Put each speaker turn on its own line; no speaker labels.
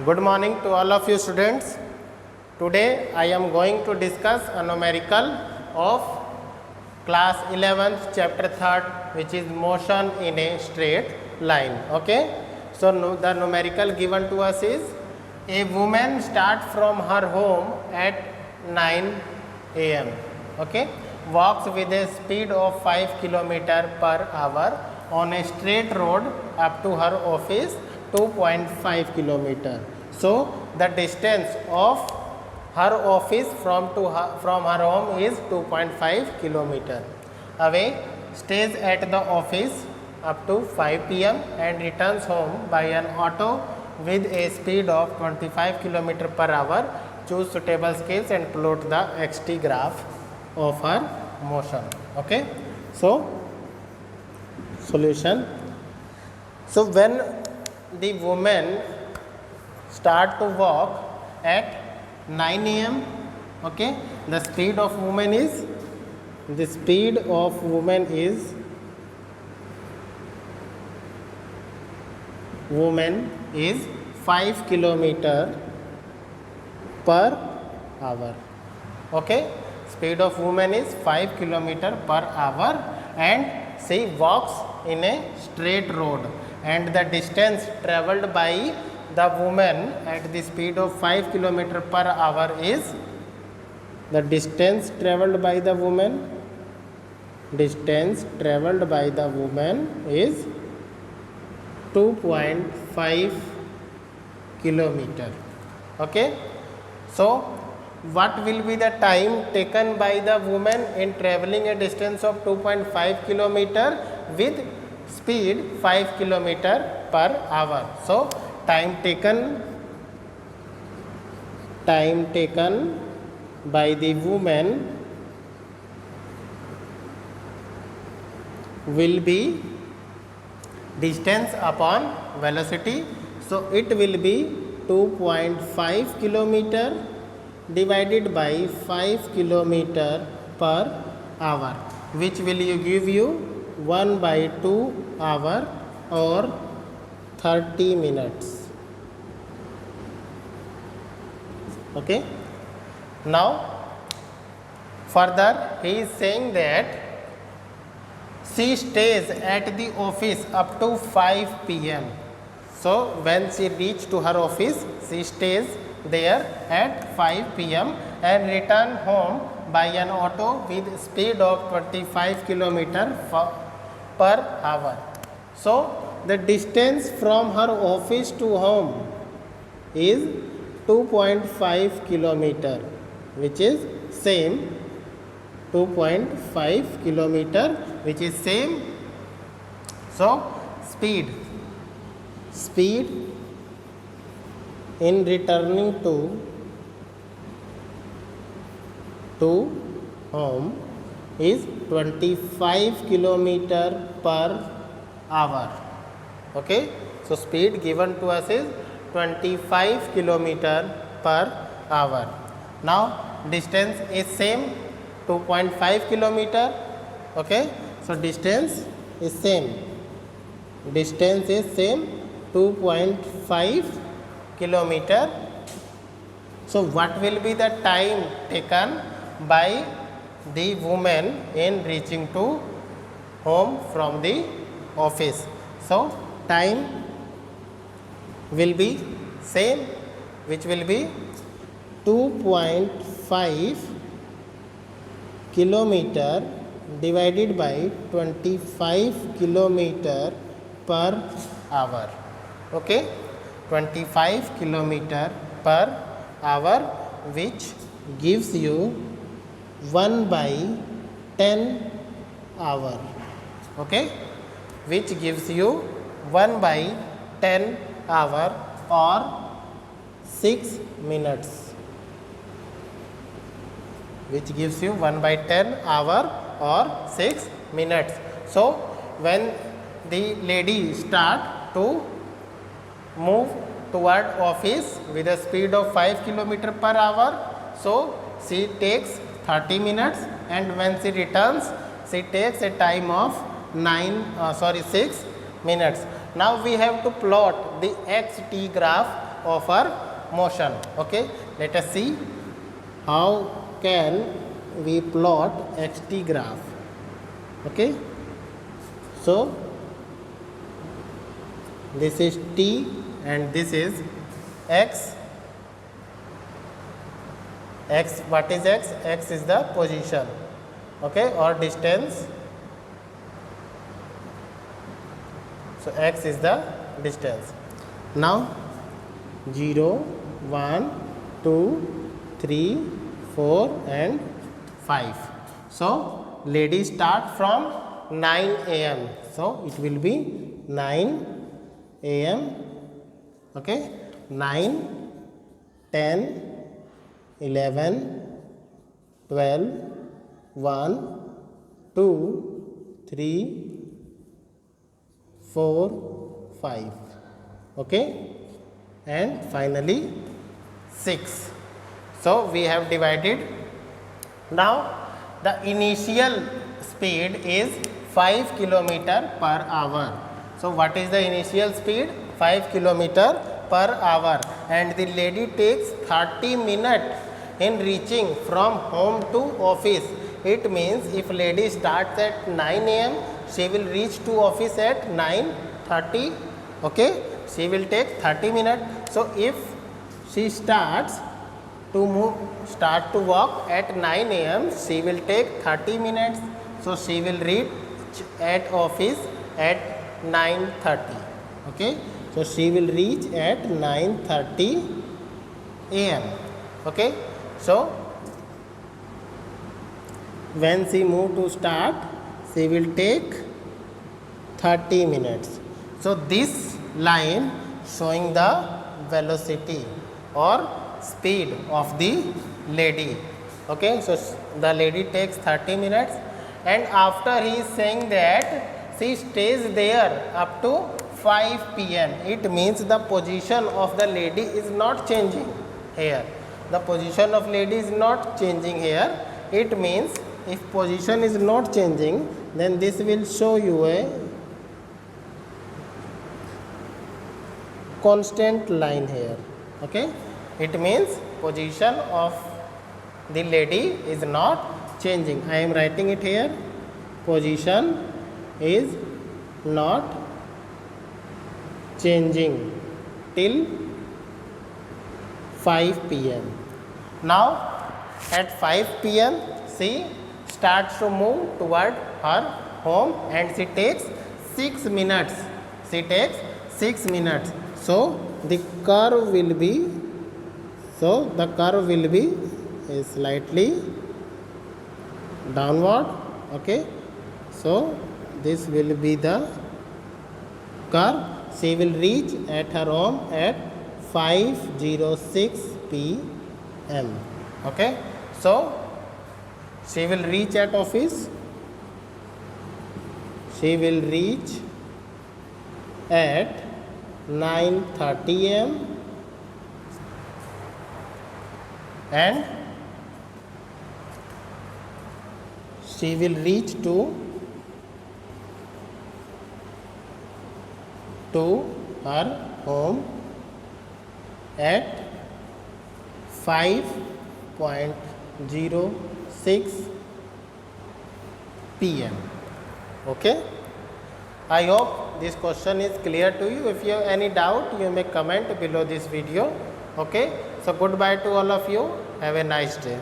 Good morning to all of you students. Today I am going to discuss a numerical of class 11th chapter 3rd, which is motion in a straight line. Okay. So the numerical given to us is a woman start from her home at 9 a.m. Okay. Walks with a speed of 5 km per hour on a straight road up to her office 2.5 km. So the distance of her office from her home is 2.5 km. Away stays at the office up to 5 p.m. and returns home by an auto with a speed of 25 km per hour. Choose suitable scales and plot the xt graph of her motion. Okay. So solution. So when the woman start to walk at 9 a.m. okay, the speed of woman is 5 km per hour. Okay, speed of woman is 5 km per hour and she walks in a straight road, and the distance travelled by the woman at the speed of 5 km per hour is 2.5 km. Okay. So what will be the time taken by the woman in travelling a distance of 2.5 km with speed 5 km per hour? So time taken by the woman will be distance upon velocity. So it will be 2.5 km divided by 5 km per hour, which will give you 1/2 hour or 30 minutes. Okay. Now further he is saying that she stays at the office up to 5 p.m. So when she reach to her office, she stays there at 5 p.m. and return home by an auto with speed of 25 km per hour. So the distance from her office to home is 2.5 km, which is same 2.5 km, which is same. So speed in returning to home is 25 km per hour. Okay. So speed given to us is 25 km per hour. Now distance is same 2.5 km. Okay. So distance is same 2.5 km. So what will be the time taken by the woman in reaching to home from the office? So time will be same, which will be 2.5 km divided by 25 km per hour. Okay, 25 km per hour, which gives you 1/10 hour. Okay, which gives you 1/10 hour or 6 minutes, which gives you 1/10 hour or 6 minutes. So when the lady start to move toward office with a speed of 5 km per hour, so she takes 30 minutes, and when she returns she takes a time of 6 minutes. Now we have to plot the xt graph of our motion. Okay, let us see how can we plot xt graph. Okay, so this is t and this is x. X, what is x? X is the position, okay, or distance. So x is the distance. Now 0, 1, 2, 3, 4 and 5. So lady start from 9 a.m. So it will be 9 a.m. Okay, 9, 10, 11, 12, 1, 2, 3, 4, 5. Okay, and finally 6. So we have divided. Now the initial speed is 5 km per hour. So what is the initial speed? 5 km per hour, and the lady takes 30 minutes in reaching from home to office. It means if lady starts at 9 a.m. she will reach to office at 9:30. Okay, she will take 30 minutes. So if she starts to walk at 9 a.m. she will take 30 minutes. So she will reach at office at 9:30. Okay, so she will reach at 9:30 a.m. Okay, so when she move to start, she will take 30 minutes. So this line showing the velocity or speed of the lady. Okay, so the lady takes 30 minutes, and after he is saying that she stays there up to 5 p.m. It means the position of the lady is not changing here. The position of lady is not changing here. It means if position is not changing, then this will show you a constant line here. Okay, it means position of the lady is not changing. I am writing it here. Position is not changing till 5 p.m. Now at 5 p.m. she starts to move toward her home, and she takes 6 minutes. She takes 6 minutes. So the curve will be slightly downward. Okay, so this will be the curve. She will reach at her home at 5:06 p.m. Okay, so she will reach at office. She will reach at 9:30 a.m. and she will reach to her home at 5:06 p.m. Okay, I hope this question is clear to you. If you have any doubt, you may comment below this video. Okay, so goodbye to all of you. Have a nice day.